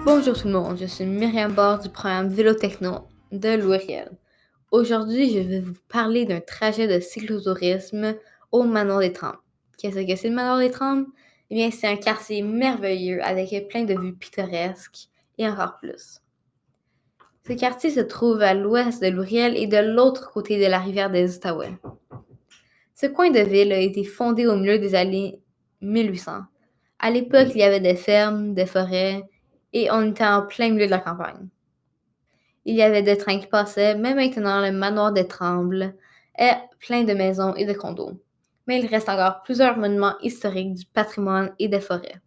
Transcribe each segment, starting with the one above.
Bonjour tout le monde, je suis Myriam Barre du programme Vélo Techno de Louis-Riel. Aujourd'hui, je vais vous parler d'un trajet de cyclotourisme au Manoir des Trembles. Qu'est-ce que c'est le Manoir des Trembles? Eh bien, c'est un quartier merveilleux avec plein de vues pittoresques et encore plus. Ce quartier se trouve à l'ouest de Louis-Riel et de l'autre côté de la rivière des Outaouais. Ce coin de ville a été fondé au milieu des années 1800. À l'époque, il y avait des fermes, des forêts, et on était en plein milieu de la campagne. Il y avait des trains qui passaient, mais maintenant le manoir des Trembles est plein de maisons et de condos. Mais il reste encore plusieurs monuments historiques du patrimoine et des forêts.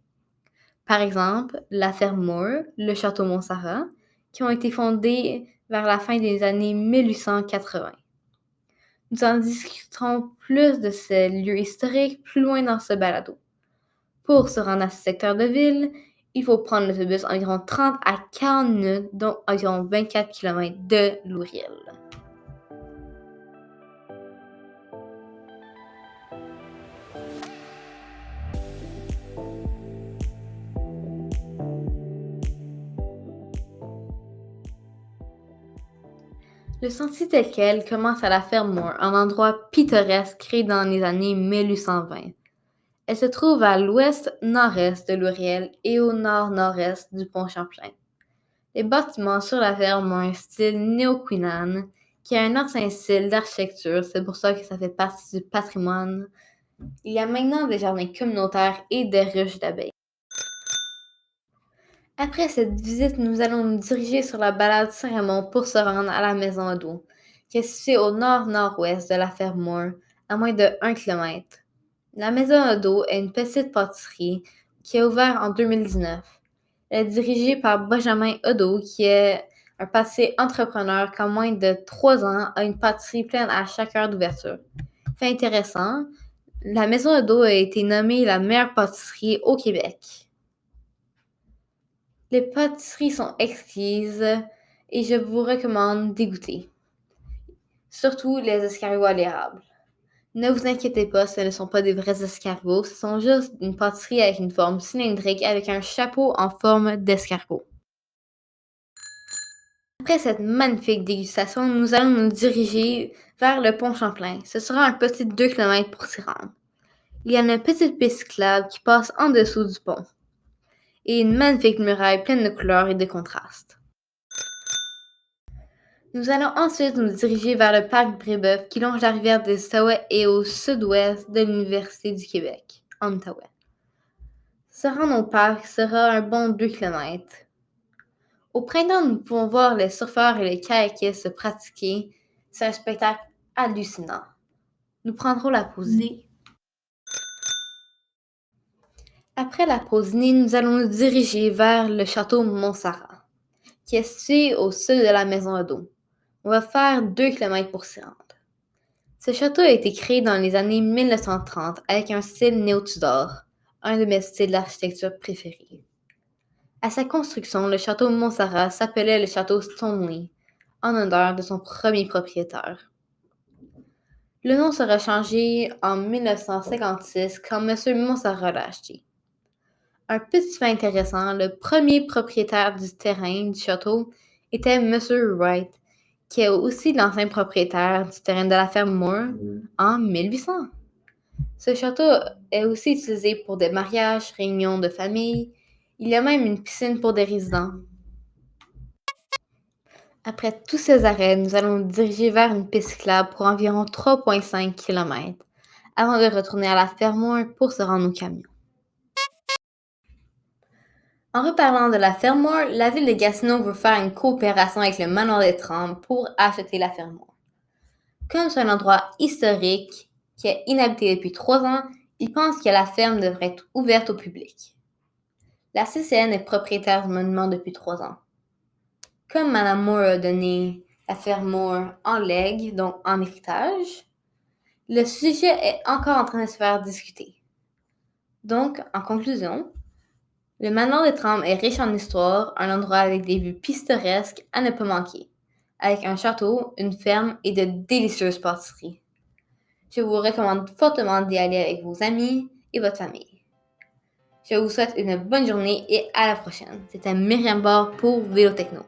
Par exemple, la ferme Moore, le château Montserrat, qui ont été fondés vers la fin des années 1880. Nous en discuterons plus de ces lieux historiques plus loin dans ce balado. Pour se rendre à ce secteur de ville, il faut prendre l'autobus environ 30 à 40 minutes, donc environ 24 km de Louis-Riel. Le sentier tel quel commence à la ferme Moore, un endroit pittoresque créé dans les années 1820. Elle se trouve à l'ouest-nord-est de Louis-Riel et au nord-nord-est du pont Champlain. Les bâtiments sur la ferme ont un style néo-queenan qui a un ancien style d'architecture, c'est pour ça que ça fait partie du patrimoine. Il y a maintenant des jardins communautaires et des ruches d'abeilles. Après cette visite, nous allons nous diriger sur la balade Saint-Raymond pour se rendre à la maison Odo, qui est située au nord-nord-ouest de la ferme Moore, à moins de 1 km. La maison Odo est une petite pâtisserie qui a ouvert en 2019. Elle est dirigée par Benjamin Odo, qui est un pâtissier entrepreneur qui, en moins de 3 ans, a une pâtisserie pleine à chaque heure d'ouverture. Fait intéressant, la maison Odo a été nommée la meilleure pâtisserie au Québec. Les pâtisseries sont exquises et je vous recommande d'y goûter. Surtout les escargots à l'érable. Ne vous inquiétez pas, ce ne sont pas des vrais escargots, ce sont juste une pâtisserie avec une forme cylindrique avec un chapeau en forme d'escargot. Après cette magnifique dégustation, nous allons nous diriger vers le pont Champlain. Ce sera un petit 2 km pour s'y rendre. Il y a une petite piste cyclable qui passe en dessous du pont et une magnifique muraille pleine de couleurs et de contrastes. Nous allons ensuite nous diriger vers le parc Brébeuf qui longe la rivière des Outaouais et au sud-ouest de l'Université du Québec, en Outaouais. Se rendre au parc sera un bon 2 km. Au printemps, nous pouvons voir les surfeurs et les kayakistes se pratiquer. C'est un spectacle hallucinant. Nous prendrons la pause dîner. Après la pause dîner, nous allons nous diriger vers le château Montserrat, qui est situé au sud de la maison Odo. On va faire 2 km pour s'y rendre. Ce château a été créé dans les années 1930 avec un style néo-Tudor, un de mes styles d'architecture préférés. À sa construction, le château Montserrat s'appelait le château Stoneleigh, en honneur de son premier propriétaire. Le nom sera changé en 1956 quand M. Montserrat l'a acheté. Un petit fait intéressant, le premier propriétaire du terrain du château était M. Wright, qui est aussi l'ancien propriétaire du terrain de la ferme Moore en 1800. Ce château est aussi utilisé pour des mariages, réunions de famille. Il y a même une piscine pour des résidents. Après tous ces arrêts, nous allons nous diriger vers une piste cyclable pour environ 3,5 km avant de retourner à la ferme Moore pour se rendre au camion. En reparlant de la ferme Moore, la ville de Gatineau veut faire une coopération avec le Manoir des Trembles pour acheter la ferme Moore. Comme c'est un endroit historique qui est inhabité depuis 3 ans, ils pensent que la ferme devrait être ouverte au public. La CCN est propriétaire du monument depuis 3 ans. Comme Mme Moore a donné la ferme Moore en legs, donc en héritage, le sujet est encore en train de se faire discuter. Donc, en conclusion, le Manoir des Trembles est riche en histoire, un endroit avec des vues pittoresques à ne pas manquer, avec un château, une ferme et de délicieuses pâtisseries. Je vous recommande fortement d'y aller avec vos amis et votre famille. Je vous souhaite une bonne journée et à la prochaine. C'était Myriam Bord pour Vélo Techno.